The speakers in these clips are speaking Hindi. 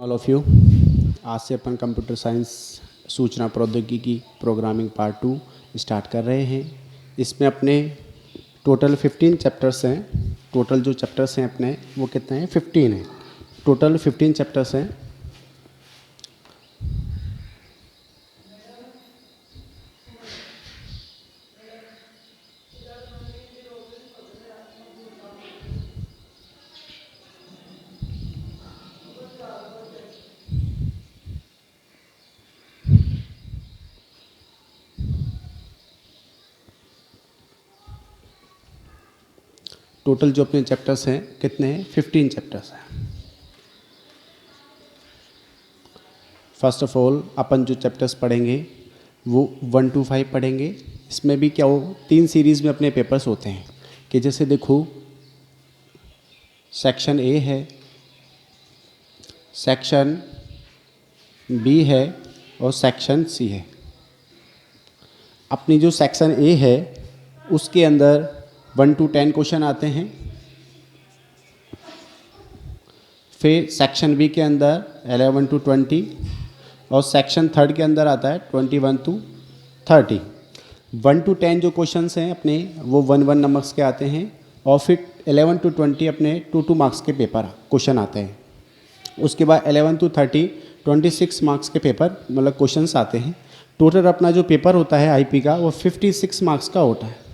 All of you. आज से अपन कंप्यूटर साइंस सूचना प्रौद्योगिकी प्रोग्रामिंग पार्ट 2 स्टार्ट कर रहे हैं। इसमें अपने टोटल 15 चैप्टर्स हैं। टोटल जो चैप्टर्स हैं अपने वो कितने हैं? 15 हैं। टोटल 15 चैप्टर्स हैं। टोटल जो अपने चैप्टर्स हैं कितने हैं? 15 चैप्टर्स हैं। फर्स्ट ऑफ ऑल अपन जो चैप्टर्स पढ़ेंगे वो 1 to 5 पढ़ेंगे। इसमें भी क्या हो, 3 सीरीज़ में अपने पेपर्स होते हैं कि जैसे देखो सेक्शन ए है, सेक्शन बी है और सेक्शन सी है। अपनी जो सेक्शन ए है उसके अंदर 1 to 10 क्वेश्चन आते हैं। फिर सेक्शन बी के अंदर 11 to 20 और सेक्शन थर्ड के अंदर आता है 21 to 30। 1 to 10 जो क्वेश्चंस हैं अपने वो 1 नंबर्स के आते हैं और फिर 11 to 20 अपने 2 मार्क्स के पेपर क्वेश्चन आते हैं। उसके बाद 11 to 30 26 मार्क्स के पेपर मतलब क्वेश्चंस आते हैं। टोटल अपना जो पेपर होता है आईपी का वो 56 मार्क्स का होता है।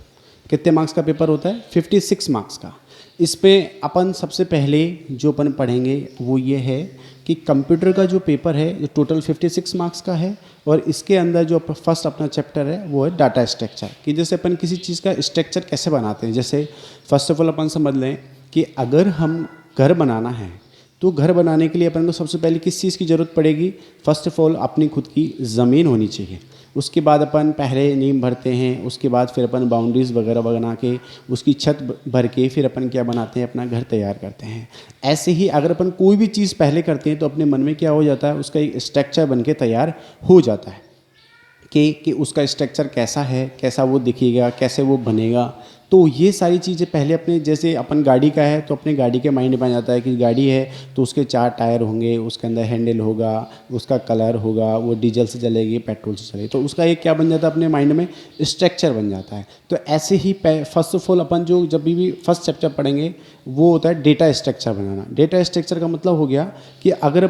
कितने मार्क्स का पेपर होता है? 56 मार्क्स का। इस पे अपन सबसे पहले जो अपन पढ़ेंगे वो ये है कि कंप्यूटर का जो पेपर है ये टोटल 56 मार्क्स का है और इसके अंदर जो फर्स्ट अपना चैप्टर है वो है डाटा स्ट्रक्चर, कि जैसे अपन किसी चीज़ का स्ट्रक्चर कैसे बनाते हैं। जैसे फर्स्ट ऑफ ऑल अपन समझ लें कि अगर हम घर बनाना है तो घर बनाने के लिए अपन को सबसे पहले किस चीज़ की ज़रूरत पड़ेगी? फर्स्ट ऑफ ऑल अपनी खुद की ज़मीन होनी चाहिए। उसके बाद अपन पहले नींव भरते हैं, उसके बाद फिर अपन बाउंड्रीज़ वगैरह बना के उसकी छत भर के फिर अपन क्या बनाते हैं? अपना घर तैयार करते हैं। ऐसे ही अगर अपन कोई भी चीज़ पहले करते हैं तो अपने मन में क्या हो जाता है? उसका एक स्ट्रक्चर बन के तैयार हो जाता है कि उसका स्ट्रक्चर कैसा है, कैसा वो दिखेगा, कैसे वो बनेगा। तो ये सारी चीज़ें पहले अपने, जैसे अपन गाड़ी का है तो अपने गाड़ी के माइंड में आ जाता है कि गाड़ी है तो उसके 4 टायर होंगे, उसके अंदर हैंडल होगा, उसका कलर होगा, वो डीजल से चलेगी, पेट्रोल से चलेगी। तो उसका एक क्या बन जाता है? अपने माइंड में स्ट्रक्चर बन जाता है। तो ऐसे ही फर्स्ट ऑफ ऑल अपन जो जब भी फर्स्ट चैप्टर पढ़ेंगे वो होता है डेटा स्ट्रक्चर बनाना। डेटा स्ट्रक्चर का मतलब हो गया कि अगर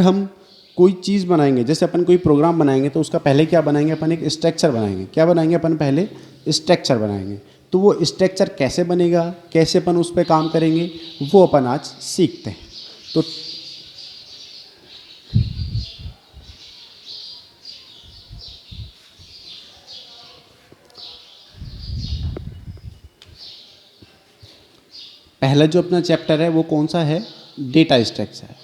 हम कोई चीज़ बनाएंगे, जैसे अपन कोई प्रोग्राम बनाएंगे तो उसका पहले क्या बनाएंगे? अपन एक स्ट्रक्चर बनाएंगे। क्या बनाएंगे? अपन पहले स्ट्रक्चर बनाएंगे। तो वो स्ट्रक्चर कैसे बनेगा, कैसे अपन उस पर काम करेंगे, वो अपन आज सीखते हैं। तो पहला जो अपना चैप्टर है वो कौन सा है? Data structure.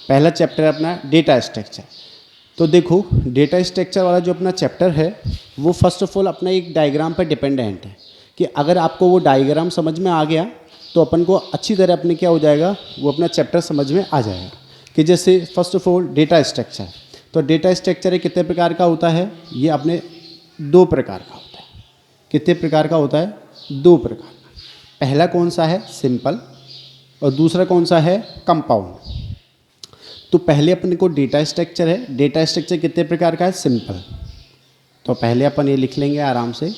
पहला चैप्टर है अपना डेटा स्ट्रक्चर। तो देखो डेटा स्ट्रक्चर वाला जो अपना चैप्टर है वो फर्स्ट ऑफ ऑल अपना एक डायग्राम पर डिपेंडेंट है कि अगर आपको वो डायग्राम समझ में आ गया तो अपन को अच्छी तरह अपने क्या हो जाएगा? वो अपना चैप्टर समझ में आ जाएगा। कि जैसे first of all data structure, तो डेटा स्ट्रक्चर कितने प्रकार का होता है? ये अपने 2 प्रकार का होता है। कितने प्रकार का होता है? 2 प्रकार का। पहला कौन सा है? सिंपल, और दूसरा कौन सा है? कंपाउंड। तो पहले अपने को डेटा स्ट्रक्चर है। डेटा स्ट्रक्चर कितने प्रकार का है? सिंपल। तो पहले अपन ये लिख लेंगे आराम से।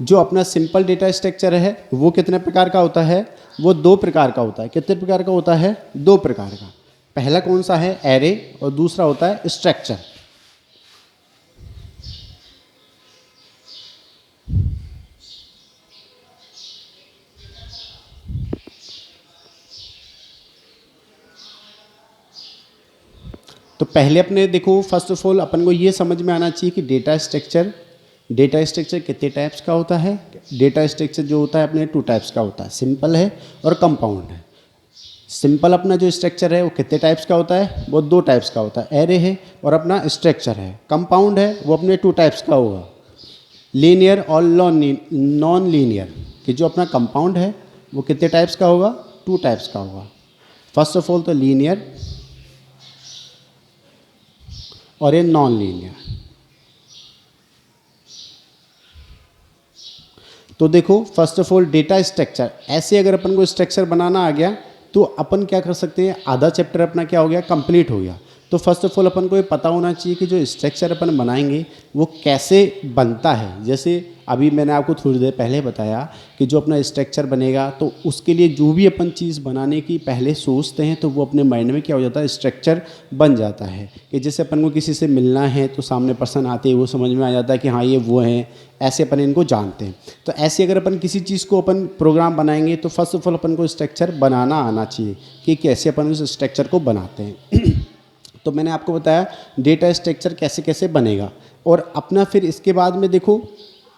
जो अपना सिंपल डेटा स्ट्रक्चर है वो कितने प्रकार का होता है? वो 2 प्रकार का होता है। कितने प्रकार का होता है? 2 प्रकार का। पहला कौन सा है? एरे, और दूसरा होता है स्ट्रक्चर। तो पहले अपने देखो फर्स्ट ऑफ ऑल अपन को ये समझ में आना चाहिए कि डेटा स्ट्रक्चर कितने टाइप्स का होता है। डेटा स्ट्रक्चर जो होता है अपने 2 टाइप्स का होता है, सिंपल है और कंपाउंड है। सिंपल अपना जो स्ट्रक्चर है वो कितने टाइप्स का होता है? वो 2 टाइप्स का होता है, एरे है और अपना स्ट्रक्चर है। कंपाउंड है वो अपने 2 टाइप्स का होगा, लीनियर और नॉन लीनियर। कि जो अपना कंपाउंड है वो कितने टाइप्स का होगा? 2 टाइप्स का होगा। फर्स्ट ऑफ ऑल तो लीनियर और ये नॉन लीनियर। तो देखो first of all data structure, ऐसे अगर अपन को स्ट्रक्चर बनाना आ गया तो अपन क्या कर सकते हैं, आधा चैप्टर अपना क्या हो गया, कंप्लीट हो गया। तो फर्स्ट ऑफ ऑल अपन को ये पता होना चाहिए कि जो स्ट्रक्चर अपन बनाएंगे वो कैसे बनता है। जैसे अभी मैंने आपको थोड़ी देर पहले बताया कि जो अपना स्ट्रक्चर बनेगा तो उसके लिए जो भी अपन चीज़ बनाने की पहले सोचते हैं तो वो अपने माइंड में क्या हो जाता है, स्ट्रक्चर बन जाता है। कि जैसे अपन को किसी से मिलना है तो सामने पर्सन आते ही वो समझ में आ जाता है कि हाँ ये वो हैं, ऐसे अपन इनको जानते हैं। तो ऐसे अगर अपन किसी चीज़ को अपन प्रोग्राम बनाएंगे तो फर्स्ट ऑफ ऑल अपन को स्ट्रक्चर बनाना आना चाहिए कि कैसे अपन उस स्ट्रक्चर को बनाते हैं। तो मैंने आपको बताया डेटा स्ट्रक्चर कैसे कैसे बनेगा। और अपना फिर इसके बाद में देखो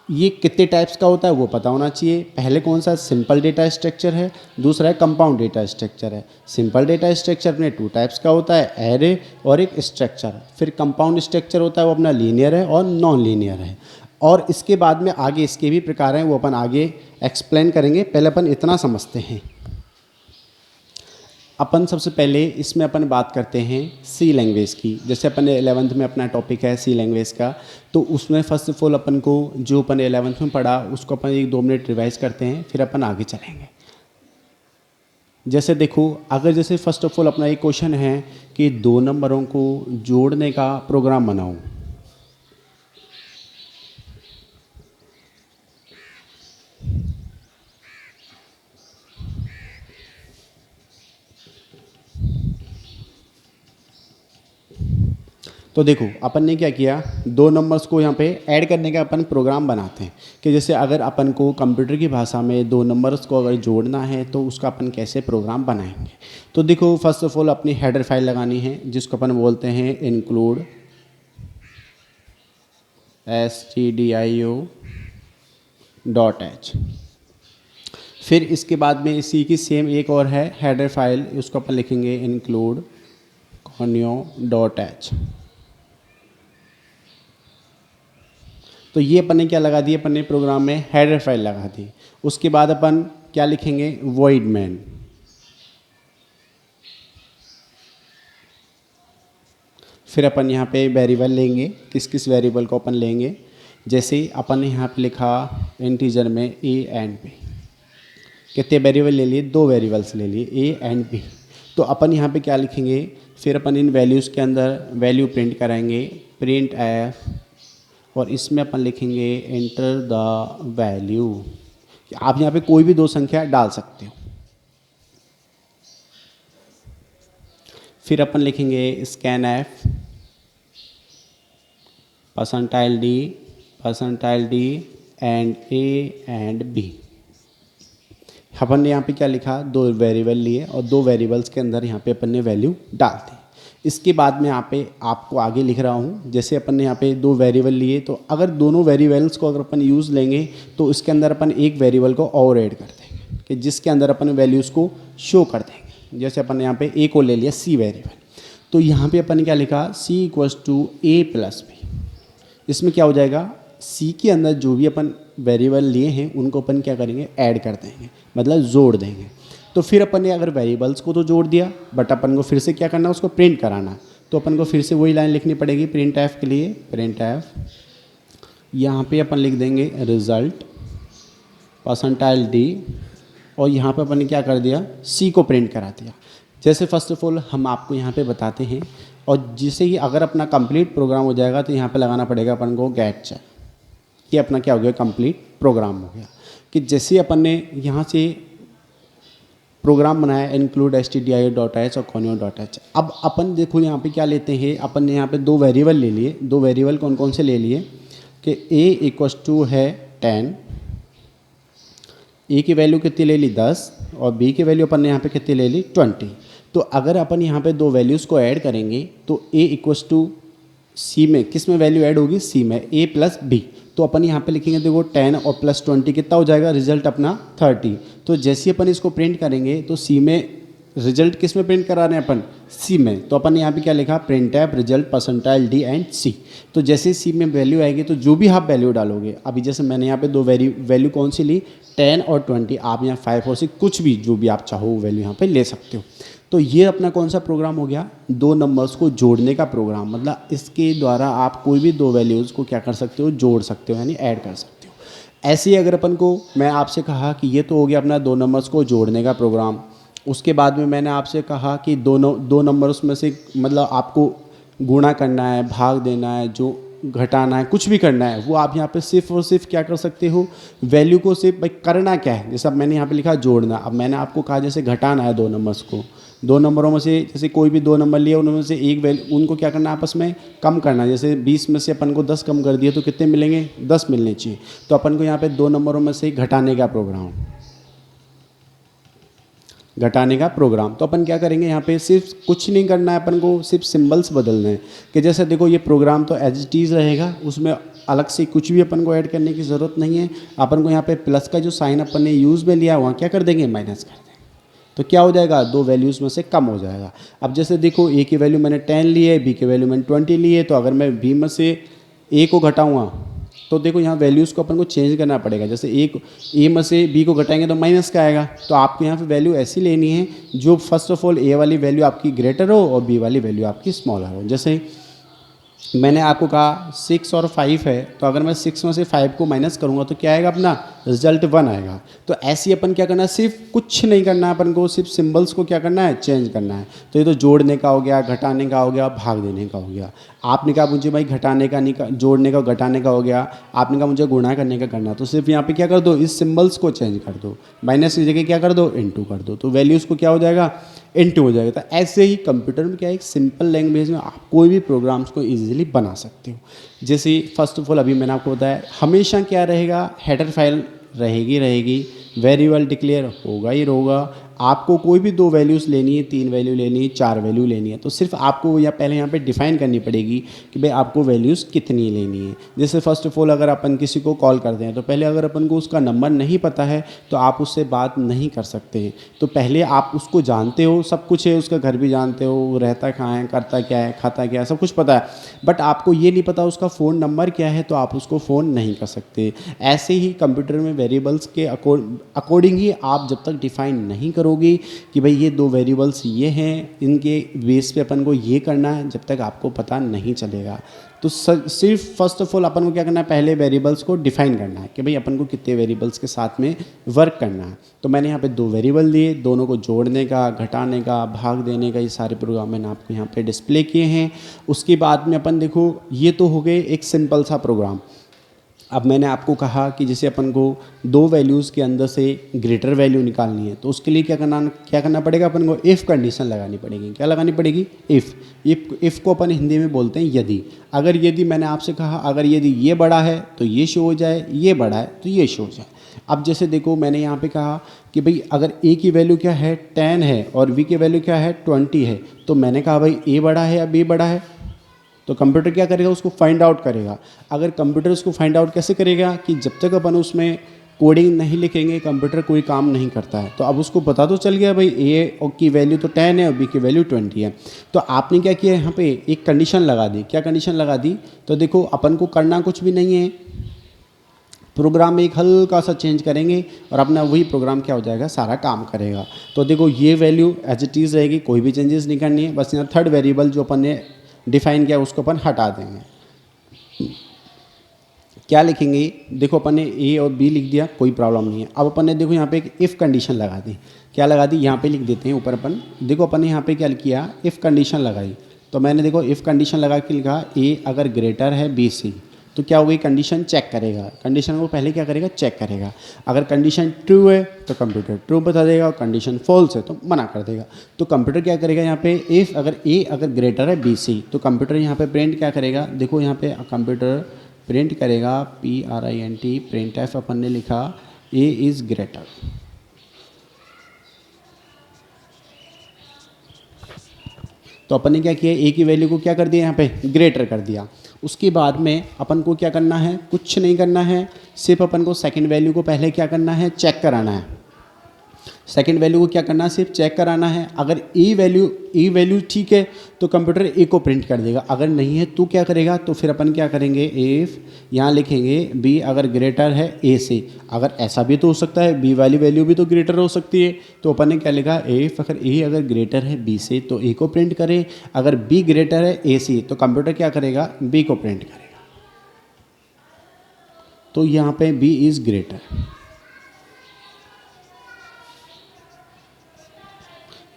ये कितने टाइप्स का होता है वो पता होना चाहिए। पहले कौन सा सिंपल डेटा स्ट्रक्चर है, दूसरा है कंपाउंड डेटा स्ट्रक्चर है। सिंपल डेटा स्ट्रक्चर में 2 टाइप्स का होता है, एरे और एक स्ट्रक्चर। फिर कंपाउंड स्ट्रक्चर होता है वो अपना लीनियर है और नॉन लीनियर है। और इसके बाद में आगे इसके भी प्रकार हैं, वो अपन आगे एक्सप्लेन करेंगे। पहले अपन इतना समझते हैं। अपन सबसे पहले इसमें अपन बात करते हैं सी लैंग्वेज की। जैसे अपन 11th में अपना टॉपिक है सी लैंग्वेज का, तो उसमें फर्स्ट ऑफ ऑल अपन को जो अपन 11th में पढ़ा उसको अपन 1-2 मिनट रिवाइज करते हैं, फिर अपन आगे चलेंगे। जैसे देखो अगर जैसे फर्स्ट ऑफ ऑल अपना एक क्वेश्चन है कि 2 नंबरों को जोड़ने का प्रोग्राम बनाओ। तो देखो अपन ने क्या किया, 2 नंबर्स को यहाँ पे ऐड करने का अपन प्रोग्राम बनाते हैं कि जैसे अगर अपन को कंप्यूटर की भाषा में 2 नंबर्स को अगर जोड़ना है तो उसका अपन कैसे प्रोग्राम बनाएंगे। तो देखो फर्स्ट ऑफ ऑल अपनी हेडर फाइल लगानी है जिसको अपन बोलते हैं include stdio.h। फिर इसके बाद में इसी की सेम एक और है हेडर फाइल, उसको अपन लिखेंगे include conio.h। तो ये अपन ने क्या लगा दी, अपन ने प्रोग्राम में हेडर फाइल लगा दी। उसके बाद अपन क्या लिखेंगे, void main। फिर अपन यहाँ पे वेरिएबल लेंगे, किस किस वेरिएबल को अपन लेंगे। जैसे अपन ने यहाँ पे लिखा इंटीजर में a एंड b, कितने वेरिएबल ले लिए, 2 वेरिएबल्स ले लिए a एंड b। तो अपन यहाँ पे क्या लिखेंगे, फिर अपन इन वैल्यूज़ के अंदर वैल्यू प्रिंट कराएंगे, प्रिंट f, और इसमें अपन लिखेंगे एंटर द वैल्यू। आप यहाँ पे कोई भी 2 संख्या डाल सकते हो। फिर अपन लिखेंगे scan F %d and a and b। अपन ने यहाँ पे क्या लिखा, 2 वेरिएबल लिए और 2 वेरिएबल्स के अंदर यहाँ पे अपन ने वैल्यू डाल दी। इसके बाद में यहाँ पे आपको आगे लिख रहा हूँ, जैसे अपन ने यहाँ पे 2 वेरिएबल लिए तो अगर दोनों वेरिएबल्स को अगर अपन यूज़ लेंगे तो इसके अंदर अपन एक वेरिएबल को और ऐड कर देंगे कि जिसके अंदर अपन वैल्यूज़ को शो कर देंगे। जैसे अपन ने यहाँ पे a को ले लिया c वेरिएबल, तो यहाँ पे अपन ने क्या लिखा c = a + b। इसमें क्या हो जाएगा, c के अंदर जो भी अपन वेरिएबल लिए हैं उनको अपन क्या करेंगे, ऐड कर देंगे, मतलब जोड़ देंगे। तो फिर अपन ने अगर वेरिएबल्स को तो जोड़ दिया बट अपन को फिर से क्या करना है, उसको प्रिंट कराना। तो अपन को फिर से वही लाइन लिखनी पड़ेगी प्रिंट एफ के लिए, प्रिंट एफ। यहाँ पे अपन लिख देंगे रिज़ल्ट %d, और यहाँ पे अपन ने क्या कर दिया, सी को प्रिंट करा दिया। जैसे फर्स्ट ऑफ ऑल हम आपको यहाँ पे बताते हैं, और जिससे ही अगर अपना कंप्लीट प्रोग्राम हो जाएगा तो यहाँ पे लगाना पड़ेगा अपन को गेट चेक। ये अपना क्या हो गया, कंप्लीट प्रोग्राम हो गया। कि जैसे अपन ने यहाँ से प्रोग्राम बनाया include stdio.h और conio.h। अब अपन देखो यहाँ पे क्या लेते हैं, अपन ने यहाँ पे 2 वेरिएबल ले लिए। 2 वेरिएबल कौन कौन से ले लिए कि a = है 10, a की वैल्यू कितनी ले ली 10, और b की वैल्यू अपन ने यहाँ पे कितनी ले ली 20। तो अगर अपन यहाँ पे 2 वैल्यूज़ को ऐड करेंगे तो a = c में किस में वैल्यू ऐड होगी, c में, a + b। तो अपन यहाँ पे लिखेंगे देखो 10 और +20 कितना हो जाएगा, रिजल्ट अपना 30। तो जैसे अपन इसको प्रिंट करेंगे तो c में रिजल्ट किस में प्रिंट करा रहे हैं अपन, c में। तो अपन यहाँ पे क्या लिखा, print F result %d and c। तो जैसे c में वैल्यू आएगी तो जो भी आप वैल्यू डालोगे, अभी जैसे मैंने यहाँ पे 2 वैल्यू कौन सी ली, 10 और 20, आप यहाँ 5 और 6 कुछ भी जो भी आप चाहो वैल्यू यहाँ पे ले सकते हो। तो ये अपना कौन सा प्रोग्राम हो गया, दो नंबर्स को जोड़ने का प्रोग्राम। मतलब इसके द्वारा आप कोई भी दो वैल्यूज़ को क्या कर सकते हो, जोड़ सकते हो, यानी ऐड कर सकते हो। ऐसे ही अगर अपन को मैं आपसे कहा कि ये तो हो गया अपना दो नंबर्स को जोड़ने का प्रोग्राम, उसके बाद में मैंने आपसे कहा कि दो नंबर्स में से मतलब आपको गुणा करना है, भाग देना है, जो घटाना है, कुछ भी करना है, वो आप यहाँ पे सिर्फ और सिर्फ क्या कर सकते हो, वैल्यू को सिर्फ भाई करना क्या है, जैसे अब मैंने यहाँ पे लिखा जोड़ना। अब मैंने आपको कहा जैसे घटाना है दो नंबर्स को, दो नंबरों में से जैसे कोई भी दो नंबर लिए उनमें से एक वैल्यू उनको क्या करना है, आपस में कम करना है। जैसे 20 में से अपन को 10 कम कर दिए तो कितने मिलेंगे, 10 मिलने चाहिए। तो अपन को यहाँ पे दो नंबरों में से घटाने का प्रोग्राम, घटाने का प्रोग्राम। तो अपन क्या करेंगे, यहाँ पे सिर्फ कुछ नहीं करना है, अपन को सिर्फ सिंबल्स बदलने हैं। कि जैसे देखो ये प्रोग्राम तो एज इट इज़ रहेगा, उसमें अलग से कुछ भी अपन को ऐड करने की ज़रूरत नहीं है। अपन को यहाँ पे प्लस का जो साइन अपन ने यूज़ में लिया वहाँ क्या कर देंगे, माइनस कर देंगे। तो क्या हो जाएगा, दो वैल्यूज़ में से कम हो जाएगा। अब जैसे देखो ए की वैल्यू मैंने 10 ली है, बी की वैल्यू मैंने 20 ली है, तो अगर मैं बी में से ए को घटाऊँगा तो देखो यहाँ वैल्यूज़ को अपन को चेंज करना पड़ेगा। जैसे एक ए में से बी को घटाएंगे तो माइनस का आएगा। तो आपको यहाँ पे वैल्यू ऐसी लेनी है जो फर्स्ट ऑफ ऑल ए वाली वैल्यू आपकी ग्रेटर हो और बी वाली वैल्यू आपकी स्मॉलर हो। जैसे मैंने आपको कहा 6 और 5 है, तो अगर मैं 6 में से 5 को माइनस करूँगा तो क्या आएगा, अपना रिजल्ट 1 आएगा। तो ऐसे ही अपन क्या करना है, सिर्फ कुछ नहीं करना है अपन को, सिर्फ सिंबल्स को क्या करना है, चेंज करना है। तो ये तो जोड़ने का हो गया, घटाने का हो गया, भाग देने का हो गया। आपने कहा मुझे भाई घटाने का नहीं, जोड़ने का घटाने का हो गया, आपने कहा मुझे गुणा करने का करना, तो सिर्फ यहाँ पे क्या कर दो, इस सिंबल्स को चेंज कर दो, माइनस की जगह क्या कर दो, इनटू कर दो, तो वैल्यूज़ को क्या हो जाएगा, इनटू हो जाएगा। तो ऐसे ही कंप्यूटर में क्या है, एक सिंपल लैंग्वेज में आप कोई भी प्रोग्राम्स को इजीली बना सकते हो। जैसे फर्स्ट ऑफ ऑल अभी मैंने आपको बताया, हमेशा क्या रहेगा, हेडर फाइल रहेगी, वेरिएबल डिक्लेयर होगा ही होगा। आपको कोई भी दो वैल्यूज़ लेनी है, तीन वैल्यू लेनी है, चार वैल्यू लेनी है, तो सिर्फ आपको या पहले यहाँ पे डिफाइन करनी पड़ेगी कि भाई आपको वैल्यूज़ कितनी लेनी है। जैसे फर्स्ट ऑफ ऑल अगर अपन किसी को कॉल करते हैं तो पहले अगर अपन को उसका नंबर नहीं पता है तो आप उससे बात नहीं कर सकते हैं। तो पहले आप उसको जानते हो, सब कुछ है, उसका घर भी जानते हो, वो रहता कहाँ है, करता क्या है, खाता क्या है, सब कुछ पता है, बट आपको ये नहीं पता उसका फ़ोन नंबर क्या है, तो आप उसको फ़ोन नहीं कर सकते। ऐसे ही कंप्यूटर में वेरिएबल्स के अकॉर्डिंग ही आप जब तक डिफाइन नहीं करोगे कि भाई ये दो वेरिएबल्स ये हैं, इनके बेस पे अपन को ये करना है, जब तक आपको पता नहीं चलेगा। तो सिर्फ फर्स्ट ऑफ ऑल अपन को क्या करना है, पहले वेरिएबल्स को डिफाइन करना है कि भाई अपन को कितने वेरिएबल्स के साथ में वर्क करना है। तो मैंने यहाँ पे दो वेरिएबल दिए, दोनों को जोड़ने का, घटाने का, भाग देने का, ये सारे प्रोग्राम मैंने आपको यहाँ पे डिस्प्ले किए हैं। उसके बाद में अपन देखो, ये तो हो गए एक सिंपल सा प्रोग्राम। अब मैंने आपको कहा कि जैसे अपन को दो वैल्यूज़ के अंदर से ग्रेटर वैल्यू निकालनी है, तो उसके लिए क्या करना पड़ेगा, अपन को इफ़ कंडीशन लगानी पड़ेगी। क्या लगानी पड़ेगी, इफ़ को अपन हिंदी में बोलते हैं यदि। अगर यदि मैंने आपसे कहा अगर यदि ये बड़ा है तो ये शो हो जाए, ये बड़ा है तो ये शो हो जाए। अब जैसे देखो मैंने यहाँ पे कहा कि भाई अगर ए की वैल्यू क्या है 10 है और बी की वैल्यू क्या है 20 है, तो मैंने कहा भाई ए बड़ा है या बी बड़ा है, तो कंप्यूटर क्या करेगा, उसको फाइंड आउट करेगा। अगर कंप्यूटर उसको फाइंड आउट कैसे करेगा कि जब तक अपन उसमें कोडिंग नहीं लिखेंगे कंप्यूटर कोई काम नहीं करता है। तो अब उसको पता तो चल गया भाई ए की वैल्यू तो 10 है और बी की वैल्यू 20 है। तो आपने क्या किया, यहाँ पे एक कंडीशन लगा दी। क्या कंडीशन लगा दी, तो देखो अपन को करना कुछ भी नहीं है, प्रोग्राम में एक हल्का सा चेंज करेंगे और अपना वही प्रोग्राम क्या हो जाएगा, सारा काम करेगा। तो देखो ये वैल्यू एज इट इज़ रहेगी, कोई भी चेंजेस नहीं करनी है। बस यहाँ थर्ड वेरिएबल जो अपन ने डिफाइन किया उसको अपन हटा देंगे। क्या लिखेंगे, देखो अपन ने ए और बी लिख दिया, कोई प्रॉब्लम नहीं है। अब अपन ने देखो यहाँ पे एक इफ़ कंडीशन लगा दी। क्या लगा दी, यहाँ पे लिख देते हैं ऊपर अपन। देखो अपन ने यहाँ पे क्या किया, इफ़ कंडीशन लगाई। तो मैंने देखो इफ़ कंडीशन लगा के लिखा ए अगर ग्रेटर है बी सी, तो क्या होगी, कंडीशन चेक करेगा। कंडीशन को पहले क्या करेगा, चेक करेगा। अगर कंडीशन ट्रू है तो कंप्यूटर ट्रू बता देगा, और कंडीशन फॉल्स है तो मना कर देगा। तो कंप्यूटर क्या करेगा, यहाँ पे इफ़ अगर ग्रेटर है बी सी, तो कंप्यूटर यहाँ पे प्रिंट क्या करेगा, देखो यहाँ पे कंप्यूटर प्रिंट करेगा PRINT, प्रिंट एफ अपन ने लिखा ए इज़ ग्रेटर। तो अपन ने क्या किया, ए की वैल्यू को क्या कर दिया, यहाँ पे ग्रेटर कर दिया। उसके बाद में अपन को क्या करना है, कुछ नहीं करना है, सिर्फ अपन को सेकंड वैल्यू को पहले क्या करना है, चेक कराना है। सेकंड वैल्यू को क्या करना है, सिर्फ चेक कराना है। अगर ई वैल्यू ठीक है तो कंप्यूटर ए को प्रिंट कर देगा, अगर नहीं है तो क्या करेगा, तो फिर अपन क्या करेंगे, इफ़ यहाँ लिखेंगे बी अगर ग्रेटर है ए से। अगर ऐसा भी तो हो सकता है, बी वाली वैल्यू भी तो ग्रेटर हो सकती है, तो अपन ने क्या लिखा, इफ़ अगर ग्रेटर है बी से तो ए को प्रिंट करें, अगर बी ग्रेटर है ए से तो कंप्यूटर क्या करेगा, बी को प्रिंट करेगा। तो यहाँ पे बी इज़ ग्रेटर,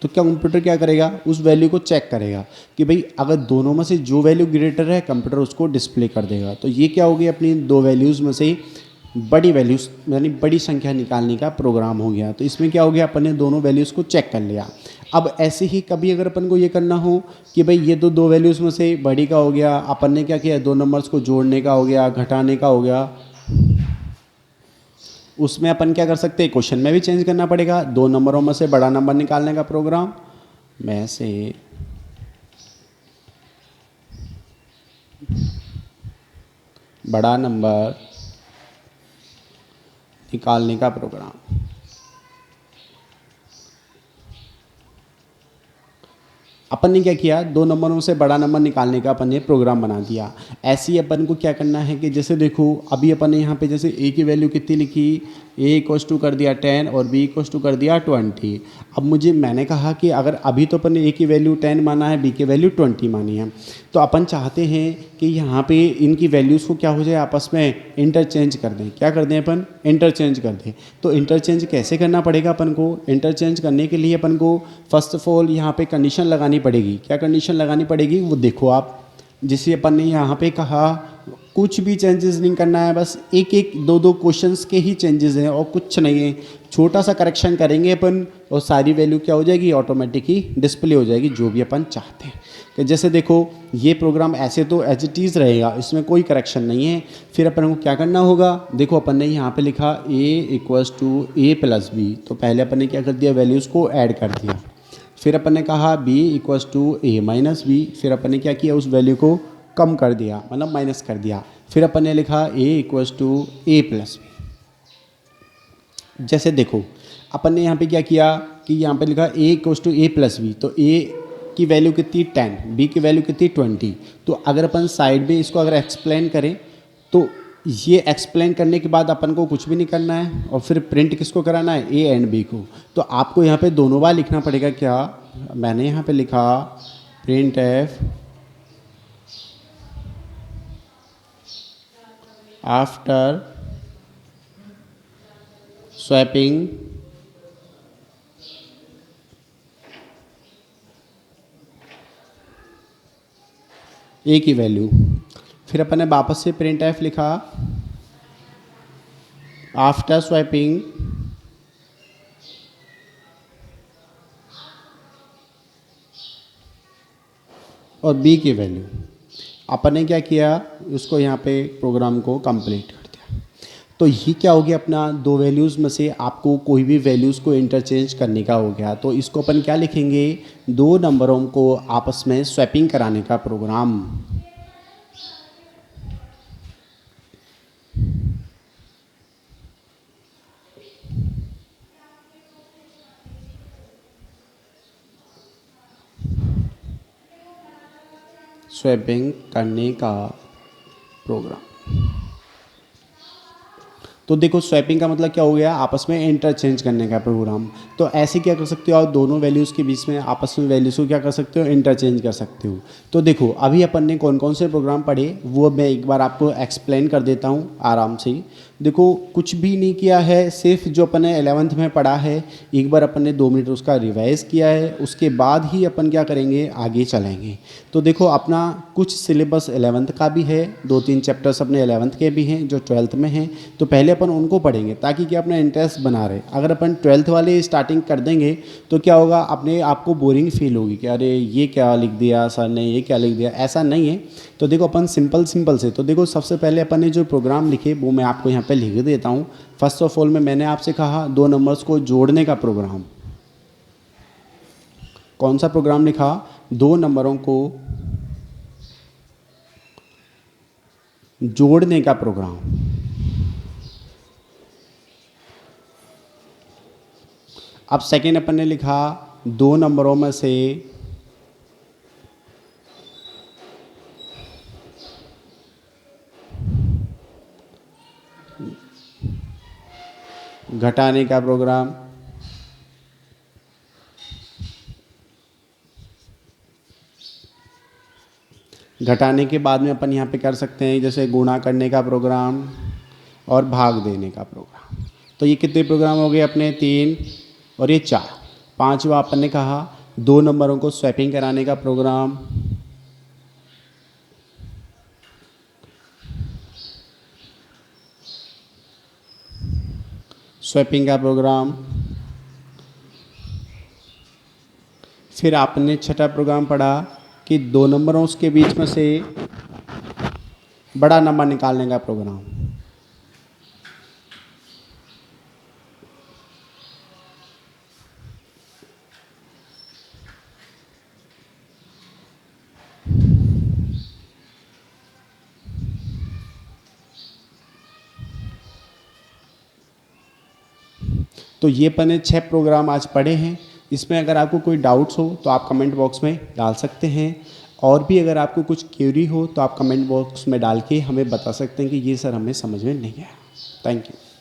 तो क्या कंप्यूटर क्या करेगा, उस वैल्यू को चेक करेगा कि भाई अगर दोनों में से जो वैल्यू ग्रेटर है कंप्यूटर उसको डिस्प्ले कर देगा। तो ये क्या होगी, अपनी दो वैल्यूज़ में से बड़ी वैल्यूज़ यानी बड़ी संख्या निकालने का प्रोग्राम हो गया। तो इसमें क्या हो गया, अपन ने दोनों वैल्यूज़ को चेक कर लिया। अब ऐसे ही कभी अगर अपन को ये करना हो कि भाई ये तो दो वैल्यूज़ में से बड़ी का हो गया, अपन ने क्या किया, दो नंबर्स को जोड़ने का हो गया, घटाने का हो गया, उसमें अपन क्या कर सकते हैं, क्वेश्चन में भी चेंज करना पड़ेगा। दो नंबरों में से बड़ा नंबर निकालने का प्रोग्राम में से बड़ा नंबर निकालने का प्रोग्राम। अपन ने क्या किया, दो नंबरों से बड़ा नंबर निकालने का अपन ने प्रोग्राम बना दिया। ऐसे ही अपन को क्या करना है कि जैसे देखो अभी अपन ने यहाँ पे जैसे ए की वैल्यू कितनी लिखी, ए इक्वस टू कर दिया 10 और बी इक्वस टू कर दिया 20। अब मैंने कहा कि अगर अभी तो अपन ने ए की वैल्यू 10 माना है, बी की वैल्यू 20 मानी है, तो अपन चाहते हैं कि यहाँ पे इनकी वैल्यूज़ को क्या हो जाए, आपस में इंटरचेंज कर दें। क्या कर दें अपन, इंटरचेंज कर दें। तो इंटरचेंज कैसे करना पड़ेगा अपन को, इंटरचेंज करने के लिए अपन को फर्स्ट ऑफ ऑल यहाँ पे कंडीशन लगानी पड़ेगी। क्या कंडीशन लगानी पड़ेगी वो देखो आप, जिसे अपन ने यहाँ पे कहा कुछ भी चेंजेस नहीं करना है, बस एक एक दो दो क्वेश्चंस के ही चेंजेस हैं और कुछ नहीं है। छोटा सा करेक्शन करेंगे अपन और सारी वैल्यू क्या हो जाएगी, ऑटोमेटिक ही डिस्प्ले हो जाएगी जो भी अपन चाहते हैं। कि जैसे देखो ये प्रोग्राम ऐसे तो एज इट इज़ रहेगा, इसमें कोई करेक्शन नहीं है। फिर अपन को क्या करना होगा, देखो अपन ने यहाँ पे लिखा a equals to A plus B, तो पहले अपन ने क्या कर दिया, वैल्यूज़ को ऐड कर दिया। फिर अपन ने कहा b equals to A minus B, फिर अपन ने क्या किया, उस वैल्यू को कम कर दिया, मतलब माइनस कर दिया। फिर अपन ने लिखा a equals to A plus B. जैसे देखो अपन ने यहाँ पे क्या किया कि यहाँ पे लिखा a equals to A plus B, तो a की वैल्यू कितनी 10, b की वैल्यू कितनी 20। तो अगर अपन साइड में इसको अगर एक्सप्लेन करें तो ये एक्सप्लेन करने के बाद अपन को कुछ भी नहीं करना है और फिर प्रिंट किसको कराना है, a एंड b को। तो आपको यहाँ पे दोनों बार लिखना पड़ेगा। क्या मैंने यहाँ पे लिखा, प्रिंट एफ आफ्टर स्वैपिंग ए की वैल्यू। फिर अपन ने वापस से प्रिंट एफ लिखा आफ्टर स्वैपिंग और बी की वैल्यू। अपन ने क्या किया, उसको यहाँ पे प्रोग्राम को कंप्लीट कर दिया। तो ये क्या हो गया, अपना दो वैल्यूज़ में से आपको कोई भी वैल्यूज़ को इंटरचेंज करने का हो गया। तो इसको अपन क्या लिखेंगे, दो नंबरों को आपस में स्वैपिंग कराने का प्रोग्राम। स्वैपिंग करने का प्रोग्राम। तो देखो स्वैपिंग का मतलब क्या हो गया, आपस में इंटरचेंज करने का प्रोग्राम। तो ऐसे क्या कर सकते हो आप, दोनों वैल्यूज़ के बीच में आपस में वैल्यूज़ को क्या कर सकते हो, इंटरचेंज कर सकते हो। तो देखो अभी अपन ने कौन कौन से प्रोग्राम पढ़े वो मैं एक बार आपको एक्सप्लेन कर देता हूँ आराम से। देखो कुछ भी नहीं किया है, सिर्फ जो अपन ने 11th में पढ़ा है एक बार अपन ने 2 मिनट उसका रिवाइज़ किया है, उसके बाद ही अपन क्या करेंगे, आगे चलेंगे। तो देखो अपना कुछ सिलेबस 11th का भी है, 2-3 चैप्टर्स अपने 11th के भी हैं जो 12th में हैं। तो पहले अपन उनको पढ़ेंगे ताकि क्या अपना इंटरेस्ट बना रहे। अगर अपन 12th वाले स्टार्टिंग कर देंगे तो क्या होगा, अपने आपको बोरिंग फील होगी कि अरे ये क्या लिख दिया सर ने, ये क्या लिख दिया, ऐसा नहीं है। तो देखो अपन सिंपल से, तो देखो सबसे पहले अपन ने जो प्रोग्राम लिखे वो मैं आपको यहाँ पे लिख देता हूँ। फर्स्ट ऑफ ऑल में मैंने आपसे कहा दो नंबर्स को जोड़ने का प्रोग्राम। कौन सा प्रोग्राम लिखा, दो नंबरों को जोड़ने का प्रोग्राम। अब सेकेंड अपन ने लिखा 2 नंबरों में से घटाने का प्रोग्राम, घटाने के बाद में अपन यहाँ पे कर सकते हैं जैसे गुणा करने का प्रोग्राम और भाग देने का प्रोग्राम। तो ये कितने प्रोग्राम हो गए अपने? 3 और ये 4। पांचवा अपन ने कहा 2 नंबरों को स्वैपिंग कराने का प्रोग्राम, स्वैपिंग का प्रोग्राम। फिर आपने छठा प्रोग्राम पढ़ा कि 2 नंबरों के बीच में से बड़ा नंबर निकालने का प्रोग्राम। तो ये अपने 6 प्रोग्राम आज पढ़े हैं। इसमें अगर आपको कोई डाउट्स हो तो आप कमेंट बॉक्स में डाल सकते हैं, और भी अगर आपको कुछ क्वेरी हो तो आप कमेंट बॉक्स में डाल के हमें बता सकते हैं कि ये सर हमें समझ में नहीं आया। Thank you.